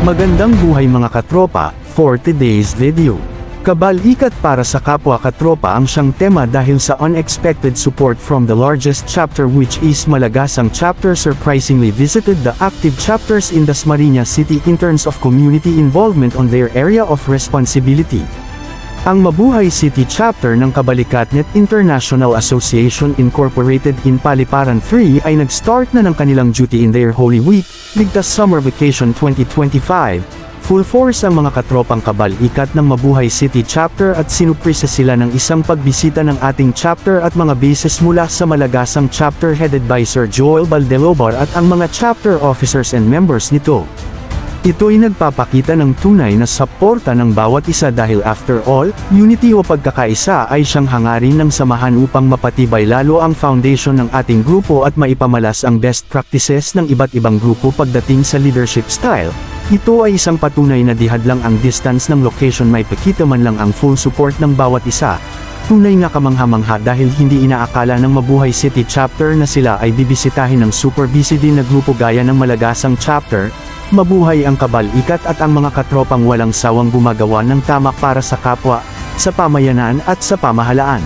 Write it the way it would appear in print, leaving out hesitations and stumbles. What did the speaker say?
Magandang buhay mga katropa, for today's video. Kabal-ikat para sa kapwa katropa ang siyang tema dahil sa unexpected support from the largest chapter, which is Malagasang chapter, surprisingly visited the active chapters in Dasmariñas City in terms of community involvement on their area of responsibility. Ang Mabuhay City Chapter ng Kabalikatnet International Association Incorporated in Paliparan 3 ay nag-start na ng kanilang duty in their Holy Week, Ligtas Summer Vacation 2025. Full force ang mga katropang kabal-ikat ng Mabuhay City Chapter at sinuprisa sila ng isang pagbisita ng ating chapter at mga bases mula sa Malagasang Chapter headed by Sir Joel Baldelobar at ang mga chapter officers and members nito. Ito'y nagpapakita ng tunay na suporta ng bawat isa dahil after all, unity o pagkakaisa ay siyang hangarin ng samahan upang mapatibay lalo ang foundation ng ating grupo at maipamalas ang best practices ng iba't ibang grupo pagdating sa leadership style. Ito ay isang patunay na di hadlang ang distance ng location, may pakita man lang ang full support ng bawat isa. Tunay nga kamangha-mangha dahil hindi inaakala ng Mabuhay City Chapter na sila ay bibisitahin ng super busy din na grupo gaya ng Malagasang Chapter. Mabuhay ang kabal-ikat at ang mga katropang walang sawang gumagawa ng tama para sa kapwa, sa pamayanan at sa pamahalaan.